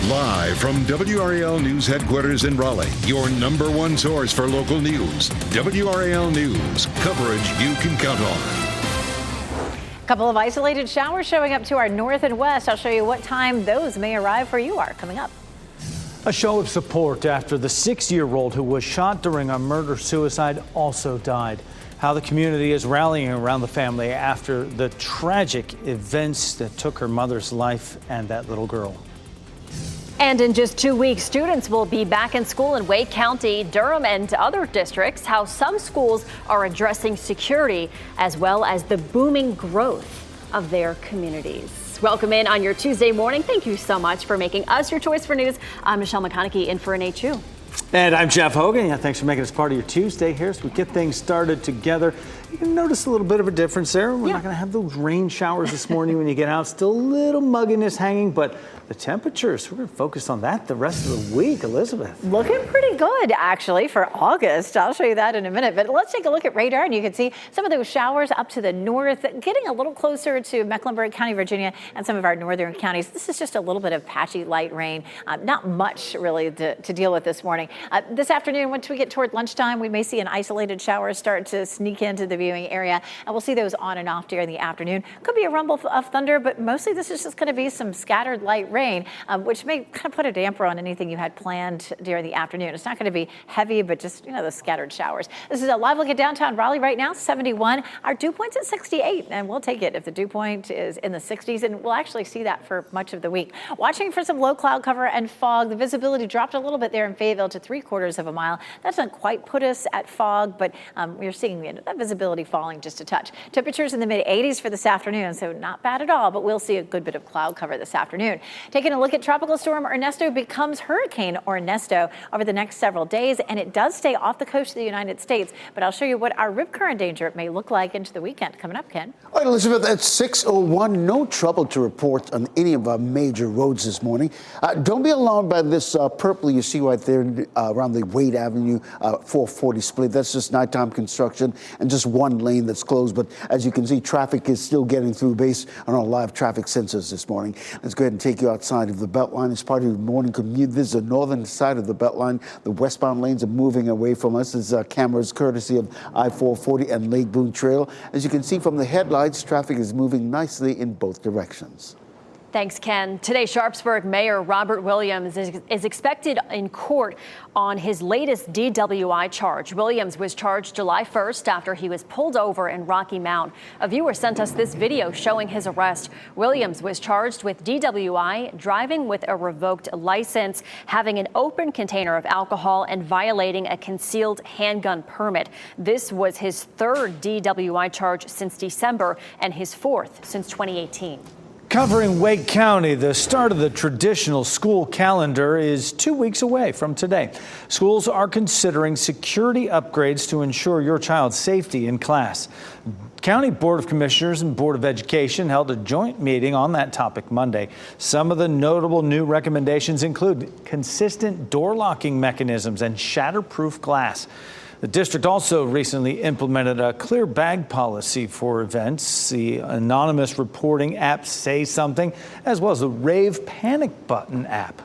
Live from WRAL News Headquarters in Raleigh, your number one source for local news. WRAL News, coverage you can count on. A couple of isolated showers showing up to our north and west. I'll show you what time those may arrive where you are coming up. A show of support after the 6-year-old who was shot during a murder-suicide also died. How the community is rallying around the family after the tragic events that took her mother's life and that little girl. And in just 2 weeks, students will be back in school in Wake County, Durham, and other districts. How some schools are addressing security as well as the booming growth of their communities. Welcome in on your Tuesday morning. Thank you so much for making us your choice for news. I'm Michelle McConaughey in for Nate Chu. And I'm Jeff Hogan. Yeah, thanks for making us part of your Tuesday here as we get things started together. You can notice a little bit of a difference there. We're not going to have those rain showers this morning when you get out. Still a little mugginess hanging, but the temperatures, we're going to focus on that the rest of the week. Elizabeth. Looking pretty good, actually, for August. I'll show you that in a minute. But let's take a look at radar, and you can see some of those showers up to the north, getting a little closer to Mecklenburg County, Virginia, and some of our northern counties. This is just a little bit of patchy light rain. Not much, really, to deal with this morning. This afternoon, once we get toward lunchtime, we may see an isolated shower start to sneak into the viewing area, and we'll see those on and off during the afternoon. Could be a rumble of thunder, but mostly this is just going to be some scattered light rain, which may kind of put a damper on anything you had planned during the afternoon. It's not going to be heavy, but just, those scattered showers. This is a live look at downtown Raleigh right now, 71. Our dew point's at 68, and we'll take it if the dew point is in the 60s, and we'll actually see that for much of the week. Watching for some low cloud cover and fog. The visibility dropped a little bit there in Fayetteville to 3/4 of a mile. That doesn't quite put us at fog, but we're seeing that visibility falling just a touch. Temperatures in the mid-80s for this afternoon, so not bad at all, but we'll see a good bit of cloud cover this afternoon. Taking a look at Tropical Storm Ernesto becomes Hurricane Ernesto over the next several days, and it does stay off the coast of the United States, but I'll show you what our rip current danger may look like into the weekend. Coming up, Ken. All right, Elizabeth, at 6:01, no trouble to report on any of our major roads this morning. Don't be alarmed by this purple you see right there around the Wade Avenue 440 split. That's just nighttime construction and just one lane that's closed. But as you can see, traffic is still getting through based on our live traffic sensors this morning. Let's go ahead and take you outside of the Beltline as part of your morning commute. This is the northern side of the Beltline. The westbound lanes are moving away from us. This is cameras courtesy of I-440 and Lake Boone Trail. As you can see from the headlights, traffic is moving nicely in both directions. Thanks, Ken. Today, Sharpsburg Mayor Robert Williams is expected in court on his latest DWI charge. Williams was charged July 1st after he was pulled over in Rocky Mount. A viewer sent us this video showing his arrest. Williams was charged with DWI, driving with a revoked license, having an open container of alcohol, and violating a concealed handgun permit. This was his third DWI charge since December and his fourth since 2018. Covering Wake County, the start of the traditional school calendar is 2 weeks away from today. Schools are considering security upgrades to ensure your child's safety in class. County Board of Commissioners and Board of Education held a joint meeting on that topic Monday. Some of the notable new recommendations include consistent door locking mechanisms and shatterproof glass. The district also recently implemented a clear bag policy for events. The anonymous reporting app Say Something, as well as the Rave Panic Button app.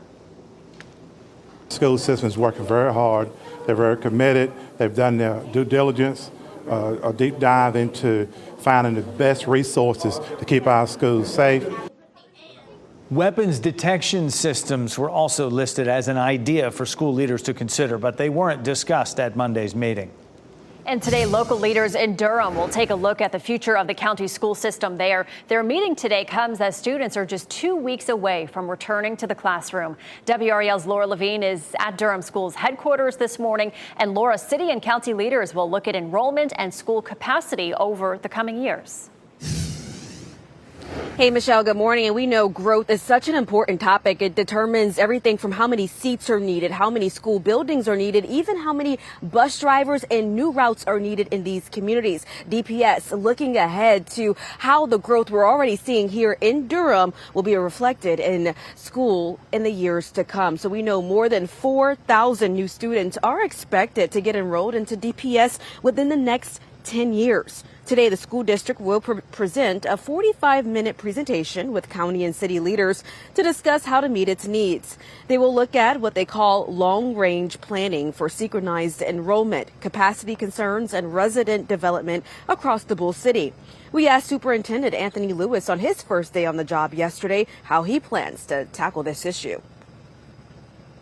School system is working very hard. They're very committed. They've done their due diligence, a deep dive into finding the best resources to keep our schools safe. Weapons detection systems were also listed as an idea for school leaders to consider, but they weren't discussed at Monday's meeting. And today, local leaders in Durham will take a look at the future of the county school system there. Their meeting today comes as students are just 2 weeks away from returning to the classroom. WRAL's Laura Levine is at Durham Schools headquarters this morning. And Laura, city and county leaders will look at enrollment and school capacity over the coming years. Hey, Michelle, good morning. And we know growth is such an important topic. It determines everything from how many seats are needed, how many school buildings are needed, even how many bus drivers and new routes are needed in these communities. DPS looking ahead to how the growth we're already seeing here in Durham will be reflected in school in the years to come. So we know more than 4,000 new students are expected to get enrolled into DPS within the next 10 years. Today, the school district will present a 45-minute presentation with county and city leaders to discuss how to meet its needs. They will look at what they call long-range planning for synchronized enrollment, capacity concerns, and resident development across the Bull City. We asked Superintendent Anthony Lewis on his first day on the job yesterday how he plans to tackle this issue.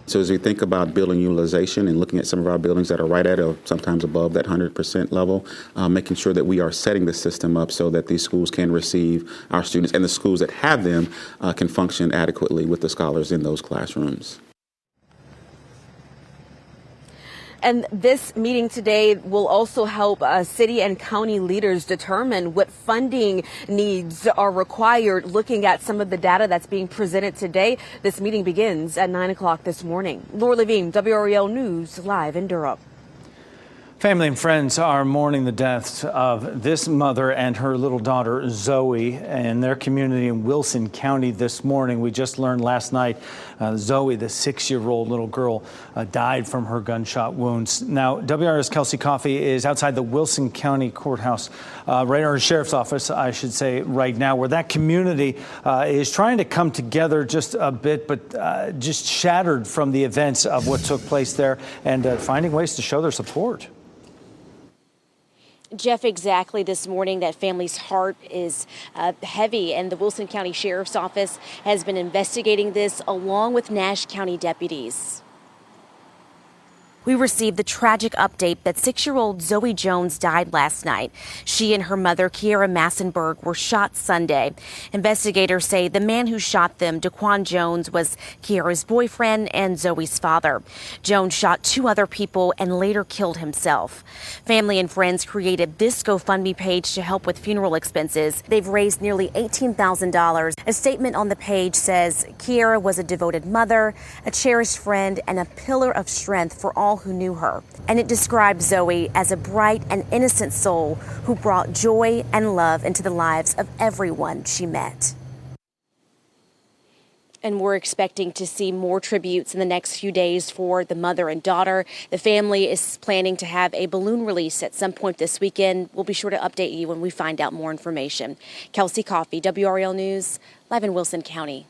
So as we think about building utilization and looking at some of our buildings that are right at or sometimes above that 100% level, making sure that we are setting the system up so that these schools can receive our students and the schools that have them can function adequately with the scholars in those classrooms. And this meeting today will also help city and county leaders determine what funding needs are required. Looking at some of the data that's being presented today, this meeting begins at 9 o'clock this morning. Laura Levine, WRAL News, live in Durham. Family and friends are mourning the deaths of this mother and her little daughter, Zoe, in their community in Wilson County this morning. We just learned last night Zoe, the 6-year-old little girl, died from her gunshot wounds. Now, WRAL's Kelsey Coffey is outside the Wilson County Courthouse, right or Sheriff's Office, I should say, right now, where that community is trying to come together just a bit, but just shattered from the events of what took place there and finding ways to show their support. Jeff, exactly this morning, that family's heart is heavy, and the Wilson County Sheriff's Office has been investigating this along with Nash County deputies. We received the tragic update that 6-year-old Zoe Jones died last night. She and her mother, Kiera Massenberg, were shot Sunday. Investigators say the man who shot them, Daquan Jones, was Kiera's boyfriend and Zoe's father. Jones shot 2 other people and later killed himself. Family and friends created this GoFundMe page to help with funeral expenses. They've raised nearly $18,000. A statement on the page says Kiera was a devoted mother, a cherished friend, and a pillar of strength for all who knew her. And it describes Zoe as a bright and innocent soul who brought joy and love into the lives of everyone she met. And we're expecting to see more tributes in the next few days for the mother and daughter. The family is planning to have a balloon release at some point this weekend. We'll be sure to update you when we find out more information. Kelsey Coffey, WRAL News, live in Wilson County.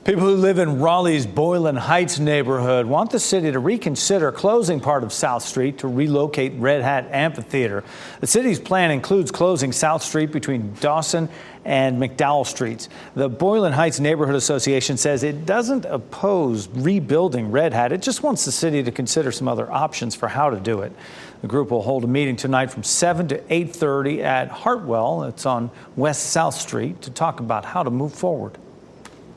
People who live in Raleigh's Boylan Heights neighborhood want the city to reconsider closing part of South Street to relocate Red Hat Amphitheater. The city's plan includes closing South Street between Dawson and McDowell Streets. The Boylan Heights Neighborhood Association says it doesn't oppose rebuilding Red Hat. It just wants the city to consider some other options for how to do it. The group will hold a meeting tonight from 7 to 8:30 at Hartwell. It's on West South Street to talk about how to move forward.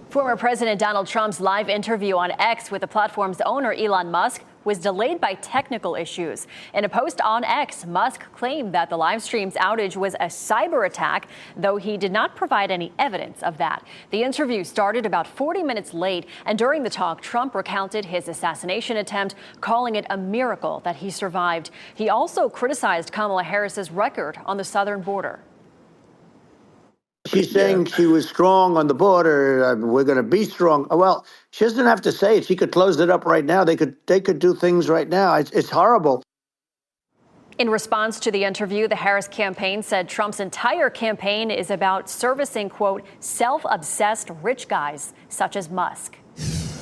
Former President Donald Trump's live interview on X with the platform's owner, Elon Musk, was delayed by technical issues. In a post on X, Musk claimed that the live stream's outage was a cyber attack, though he did not provide any evidence of that. The interview started about 40 minutes late, and during the talk, Trump recounted his assassination attempt, calling it a miracle that he survived. He also criticized Kamala Harris's record on the southern border. She's saying she was strong on the border. We're going to be strong. Well, she doesn't have to say it. She could close it up right now. They could do things right now. It's horrible. In response to the interview, the Harris campaign said Trump's entire campaign is about servicing, quote, self-obsessed rich guys such as Musk.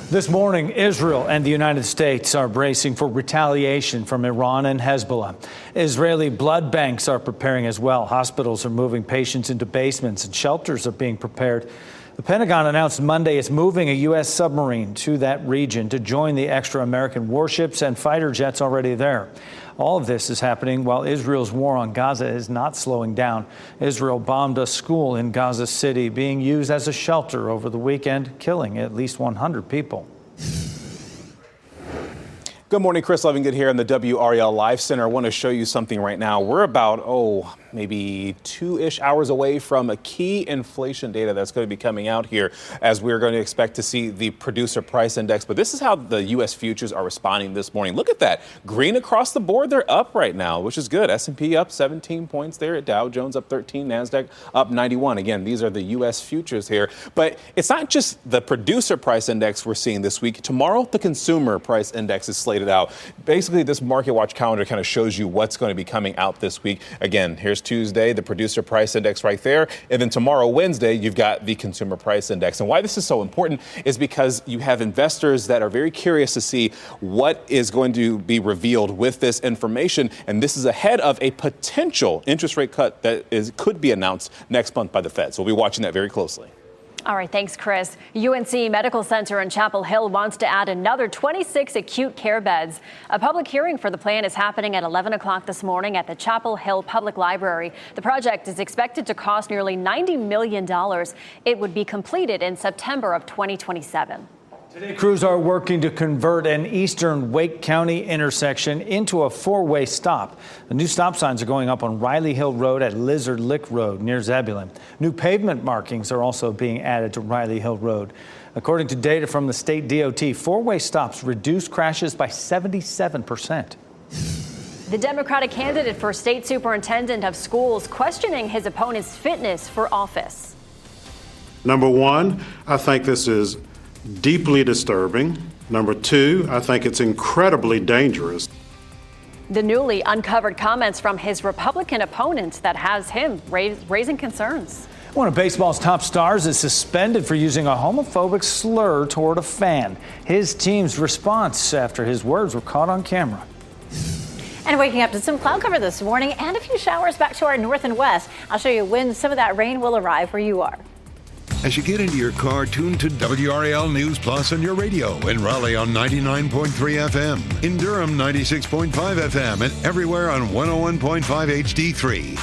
This morning, Israel and the United States are bracing for retaliation from Iran and Hezbollah. Israeli blood banks are preparing as well. Hospitals are moving patients into basements and shelters are being prepared. The Pentagon announced Monday it's moving a U.S. submarine to that region to join the extra American warships and fighter jets already there. All of this is happening while Israel's war on Gaza is not slowing down. Israel bombed a school in Gaza City, being used as a shelter over the weekend, killing at least 100 people. Good morning, Chris Levingood here in the WRAL Live Center. I want to show you something right now. We're about, maybe 2-ish hours away from a key inflation data that's going to be coming out here, as we're going to expect to see the producer price index. But this is how the U.S. futures are responding this morning. Look at that. Green across the board. They're up right now, which is good. S&P up 17 points there. Dow Jones up 13. NASDAQ up 91. Again, these are the U.S. futures here. But it's not just the producer price index we're seeing this week. Tomorrow, the consumer price index is slated it out. Basically, this Market Watch calendar kind of shows you what's going to be coming out this week. Again, here's Tuesday, the Producer Price Index right there. And then tomorrow, Wednesday, you've got the Consumer Price Index. And why this is so important is because you have investors that are very curious to see what is going to be revealed with this information. And this is ahead of a potential interest rate cut that could be announced next month by the Fed. So we'll be watching that very closely. All right, thanks, Chris. UNC Medical Center in Chapel Hill wants to add another 26 acute care beds. A public hearing for the plan is happening at 11 o'clock this morning at the Chapel Hill Public Library. The project is expected to cost nearly $90 million. It would be completed in September of 2027. Today, crews are working to convert an eastern Wake County intersection into a four-way stop. The new stop signs are going up on Riley Hill Road at Lizard Lick Road near Zebulon. New pavement markings are also being added to Riley Hill Road. According to data from the state DOT, four-way stops reduce crashes by 77%. The Democratic candidate for state superintendent of schools questioning his opponent's fitness for office. Number one, I think this is deeply disturbing. Number two, I think it's incredibly dangerous. The newly uncovered comments from his Republican opponent that has him raising concerns. One of baseball's top stars is suspended for using a homophobic slur toward a fan. His team's response after his words were caught on camera. And waking up to some cloud cover this morning and a few showers back to our north and west. I'll show you when some of that rain will arrive where you are. As you get into your car, tune to WRAL News Plus on your radio. In Raleigh on 99.3 FM. In Durham, 96.5 FM. And everywhere on 101.5 HD3.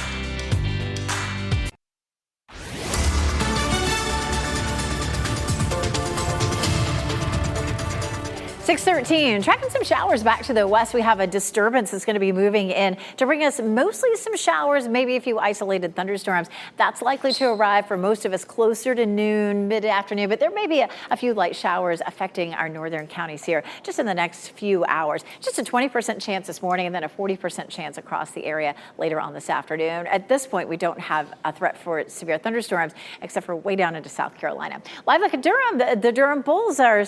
6:13, tracking some showers back to the west. We have a disturbance that's going to be moving in to bring us mostly some showers, maybe a few isolated thunderstorms. That's likely to arrive for most of us closer to noon, mid-afternoon, but there may be a few light showers affecting our northern counties here just in the next few hours. Just a 20% chance this morning and then a 40% chance across the area later on this afternoon. At this point, we don't have a threat for severe thunderstorms except for way down into South Carolina. Live look at Durham. The Durham Bulls are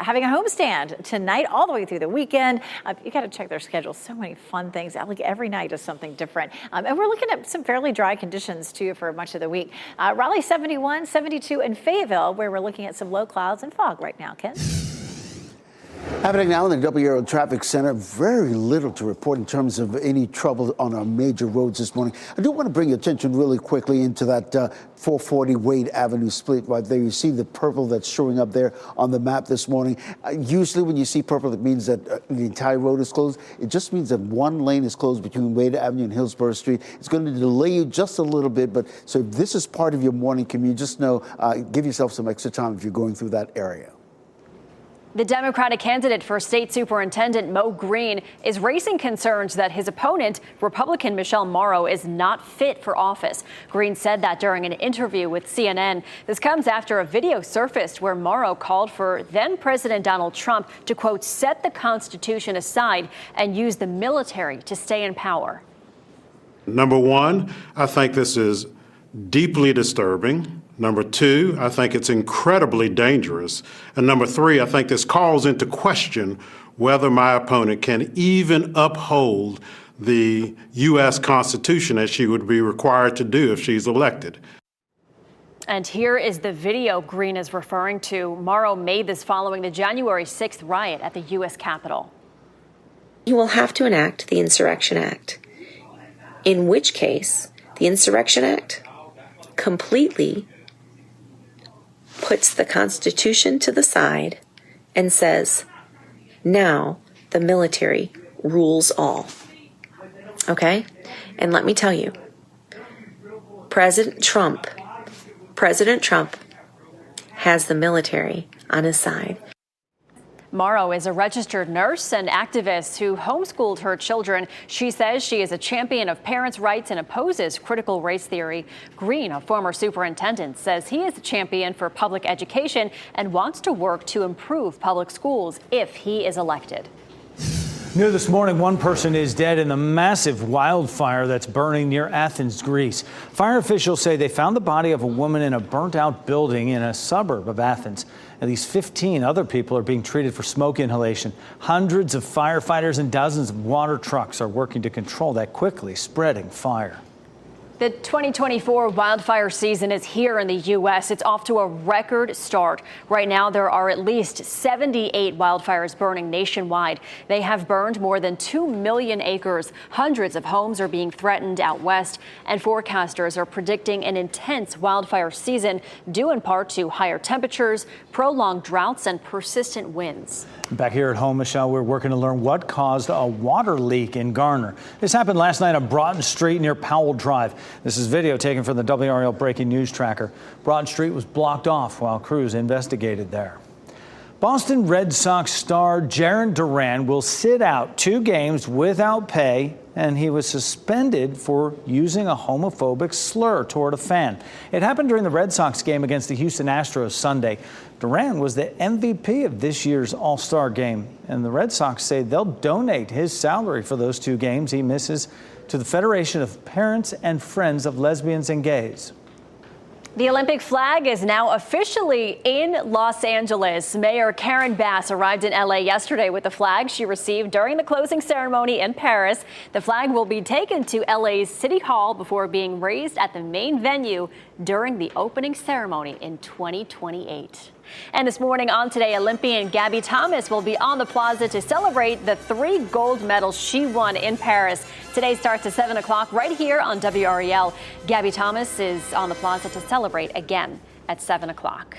having a homestand tonight all the way through the weekend. You got to check their schedule. So many fun things. Like every night is something different. And we're looking at some fairly dry conditions too for much of the week. Raleigh 71, 72 in Fayetteville, where we're looking at some low clouds and fog right now. Ken? Happening now in the WRAL Traffic Center, very little to report in terms of any trouble on our major roads this morning. I do want to bring your attention really quickly into that 440 Wade Avenue split right there. You see the purple that's showing up there on the map this morning. Usually when you see purple, it means that the entire road is closed. It just means that one lane is closed between Wade Avenue and Hillsborough Street. It's going to delay you just a little bit, but so if this is part of your morning commute, just know, give yourself some extra time if you're going through that area. The Democratic candidate for state superintendent Mo Green is raising concerns that his opponent, Republican Michelle Morrow, is not fit for office. Green said that during an interview with CNN. This comes after a video surfaced where Morrow called for then President Donald Trump to, quote, set the Constitution aside and use the military to stay in power. Number one, I think this is deeply disturbing. Number two, I think it's incredibly dangerous. And number three, I think this calls into question whether my opponent can even uphold the U.S. Constitution as she would be required to do if she's elected. And here is the video Green is referring to. Morrow made this following the January 6th riot at the U.S. Capitol. You will have to enact the Insurrection Act, in which case the Insurrection Act completely puts the Constitution to the side and says, now the military rules all. Okay? And let me tell you, President Trump has the military on his side. Morrow is a registered nurse and activist who homeschooled her children. She says she is a champion of parents' rights and opposes critical race theory. Green, a former superintendent, says he is a champion for public education and wants to work to improve public schools if he is elected. New this morning, one person is dead in the massive wildfire that's burning near Athens, Greece. Fire officials say they found the body of a woman in a burnt-out building in a suburb of Athens. At least 15 other people are being treated for smoke inhalation. Hundreds of firefighters and dozens of water trucks are working to control that quickly spreading fire. The 2024 wildfire season is here in the U.S. It's off to a record start. Right now, there are at least 78 wildfires burning nationwide. They have burned more than 2 million acres. Hundreds of homes are being threatened out west, and forecasters are predicting an intense wildfire season due in part to higher temperatures, prolonged droughts, and persistent winds. Back here at home, Michelle, we're working to learn what caused a water leak in Garner. This happened last night on Broughton Street near Powell Drive. This is video taken from the WRAL Breaking News Tracker. Broughton Street was blocked off while crews investigated there. Boston Red Sox star Jarren Duran will sit out 2 games without pay, and he was suspended for using a homophobic slur toward a fan. It happened during the Red Sox game against the Houston Astros Sunday. Duran was the MVP of this year's All-Star game, and the Red Sox say they'll donate his salary for those 2 games he misses to the Federation of Parents and Friends of Lesbians and Gays. The Olympic flag is now officially in Los Angeles. Mayor Karen Bass arrived in LA yesterday with the flag she received during the closing ceremony in Paris. The flag will be taken to LA's City Hall before being raised at the main venue during the opening ceremony in 2028. And this morning on Today, Olympian Gabby Thomas will be on the plaza to celebrate the 3 gold medals she won in Paris. Today starts at 7 o'clock right here on WRAL. Gabby Thomas is on the plaza to celebrate again at 7 o'clock.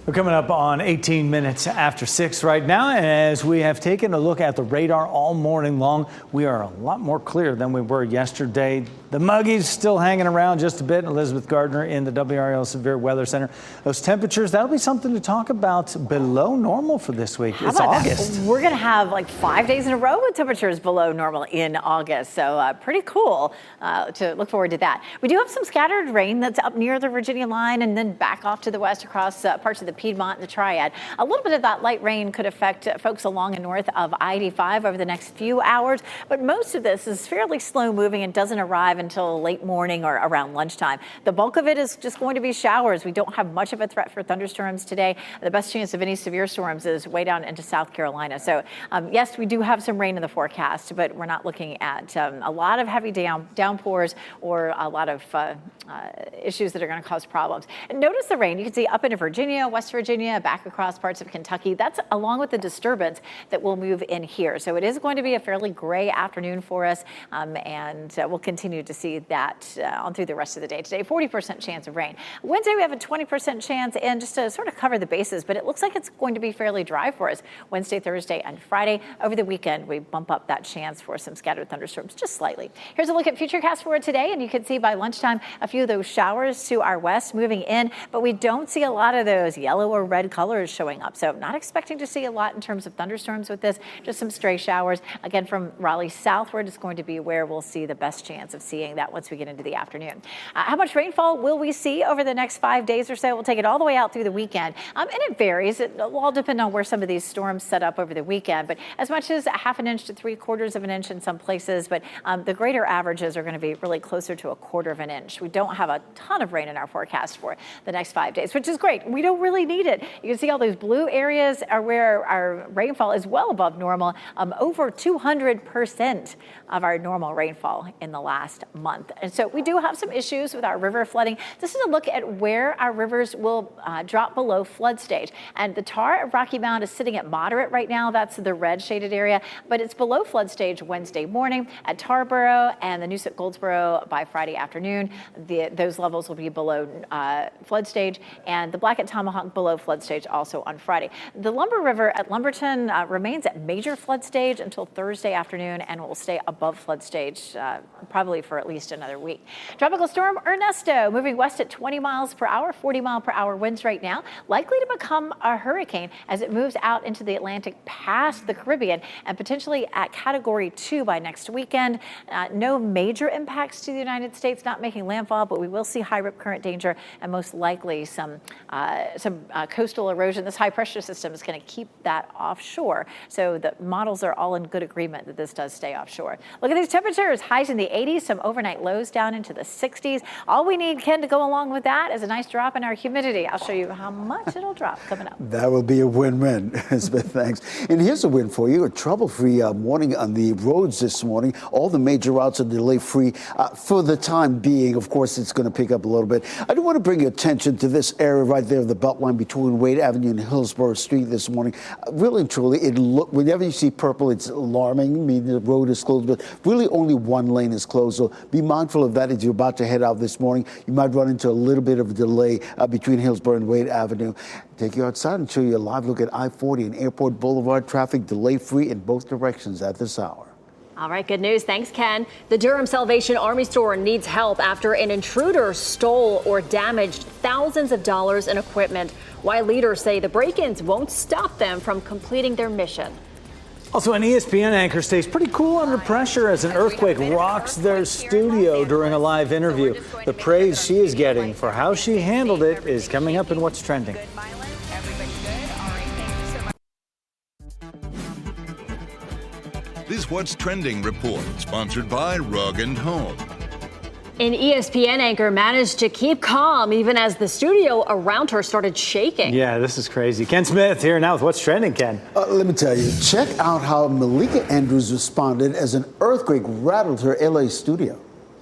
We're coming up on 18 minutes after 6 right now, and as we have taken a look at the radar all morning long, we are a lot more clear than we were yesterday. The muggies still hanging around just a bit. Elizabeth Gardner in the WRAL Severe Weather Center. Those temperatures, that'll be something to talk about below normal for this week. It's August. We're going to have like 5 days in a row with temperatures below normal in August. So pretty cool to look forward to that. We do have some scattered rain that's up near the Virginia line and then back off to the west across parts of the Piedmont and the Triad. A little bit of that light rain could affect folks along and north of I-85 over the next few hours. But most of this is fairly slow moving and doesn't arrive until late morning or around lunchtime. The bulk of it is just going to be showers. We don't have much of a threat for thunderstorms today. The best chance of any severe storms is way down into South Carolina. So yes, we do have some rain in the forecast, but we're not looking at a lot of heavy downpours or a lot of issues that are going to cause problems. And notice the rain. You can see up into Virginia, West Virginia, back across parts of Kentucky. That's along with the disturbance that will move in here. So it is going to be a fairly gray afternoon for us, and we'll continue to see that on through the rest of the day. Today, 40% chance of rain. Wednesday, we have a 20% chance, and just to sort of cover the bases, but it looks like it's going to be fairly dry for us Wednesday, Thursday, and Friday. Over the weekend, we bump up that chance for some scattered thunderstorms just slightly. Here's a look at Futurecast for today, and you can see by lunchtime a few of those showers to our west moving in, but we don't see a lot of those yellow or red colors showing up. So not expecting to see a lot in terms of thunderstorms with this, just some stray showers. Again, from Raleigh southward is going to be where we'll see the best chance of seeing that once we get into the afternoon. How much rainfall will we see over the next 5 days or so? We'll take it all the way out through the weekend. And it varies. It will all depend on where some of these storms set up over the weekend, but as much as 1/2 inch to 3/4 of an inch in some places, but the greater averages are going to be really closer to 1/4 inch. We don't have a ton of rain in our forecast for the next 5 days, which is great. We don't really need it. You can see all those blue areas are where our rainfall is well above normal, over 200% of our normal rainfall in the last month. And so we do have some issues with our river flooding. This is a look at where our rivers will drop below flood stage. And the Tar of Rocky Mount is sitting at moderate right now. That's the red shaded area, but it's below flood stage Wednesday morning at Tarboro and the Noossac Goldsboro by Friday afternoon. Those levels will be below flood stage, and the Blackett Tomahawk below flood stage also on Friday. The Lumber River at Lumberton remains at major flood stage until Thursday afternoon and will stay above flood stage probably for at least another week. Tropical storm Ernesto moving west at 20 miles per hour, 40 mile per hour winds right now, likely to become a hurricane as it moves out into the Atlantic past the Caribbean and potentially at Category 2 by next weekend. No major impacts to the United States, not making landfall, but we will see high rip current danger and most likely some some coastal erosion. This high pressure system is going to keep that offshore. So the models are all in good agreement that this does stay offshore. Look at these temperatures, highs in the 80s, some overnight lows down into the 60s. All we need, Ken, to go along with that is a nice drop in our humidity. I'll show you how much it'll drop coming up. That will be a win-win. Elizabeth, thanks. And here's a win for you, a trouble-free morning on the roads this morning. All the major routes are delay-free for the time being. Of course, it's going to pick up a little bit. I do want to bring your attention to this area right there, the Beltline between Wade Avenue and Hillsborough Street this morning. Really and truly, whenever you see purple, it's alarming. I mean, the road is closed, but really only one lane is closed. So be mindful of that as you're about to head out this morning. You might run into a little bit of a delay between Hillsborough and Wade Avenue. Take you outside and show you a live look at I-40 and Airport Boulevard traffic, delay-free in both directions at this hour. All right, good news. Thanks, Ken. The Durham Salvation Army store needs help after an intruder stole or damaged thousands of dollars in equipment. Why leaders say the break-ins won't stop them from completing their mission. Also, an ESPN anchor stays pretty cool under pressure as an earthquake rocks their studio during a live interview. The praise she is getting for how she handled it is coming up in What's Trending. This What's Trending report, sponsored by Rug & Home. An ESPN anchor managed to keep calm even as the studio around her started shaking. Yeah, this is crazy. Ken Smith here now with What's Trending, Ken. Let me tell you, check out how Malika Andrews responded as an earthquake rattled her LA studio.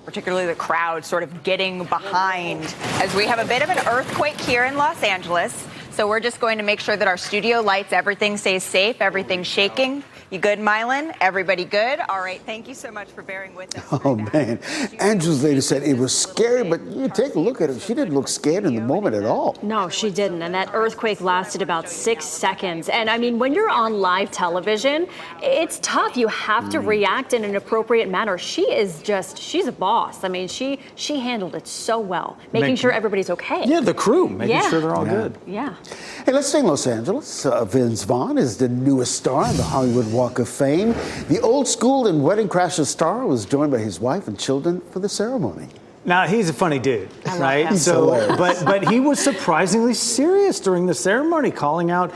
Particularly the crowd sort of getting behind as we have a bit of an earthquake here in Los Angeles. So we're just going to make sure that our studio lights, everything stays safe, everything's shaking. You good, Mylan? Everybody good? All right. Thank you so much for bearing with us. Oh, man. Andrews later said it was scary, but you take a look at her. She didn't look scared in the moment at all. No, she didn't. And that earthquake lasted about 6 seconds. And I mean, when you're on live television, it's tough. You have to react in an appropriate manner. She's a boss. I mean, she handled it so well, making sure everybody's okay. Yeah, the crew, making sure they're all good. Yeah. Hey, let's stay in Los Angeles. Vince Vaughn is the newest star on the Hollywood Walk of Fame. The old school and Wedding Crashers star was joined by his wife and children for the ceremony. Now, he's a funny dude, right? He's hilarious. But he was surprisingly serious during the ceremony, calling out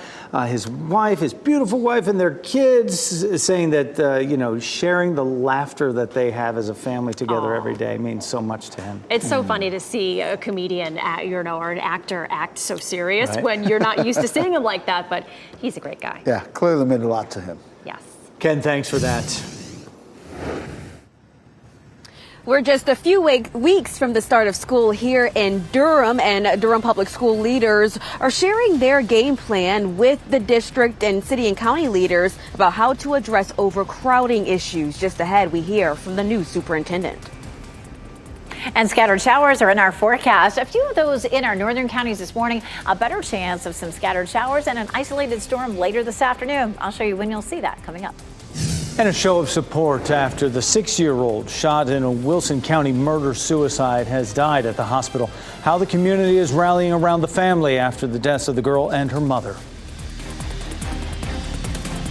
his wife, his beautiful wife, and their kids, saying that, sharing the laughter that they have as a family together every day means so much to him. It's so funny to see a comedian, or an actor act so serious when you're not used to seeing him like that, but he's a great guy. Yeah, clearly meant a lot to him. Yes. Ken, thanks for that. We're just a few weeks from the start of school here in Durham, and Durham Public School leaders are sharing their game plan with the district and city and county leaders about how to address overcrowding issues. Just ahead, we hear from the new superintendent. And scattered showers are in our forecast. A few of those in our northern counties this morning. A better chance of some scattered showers and an isolated storm later this afternoon. I'll show you when you'll see that coming up. And a show of support after the 6-year-old shot in a Wilson County murder-suicide has died at the hospital. How the community is rallying around the family after the deaths of the girl and her mother.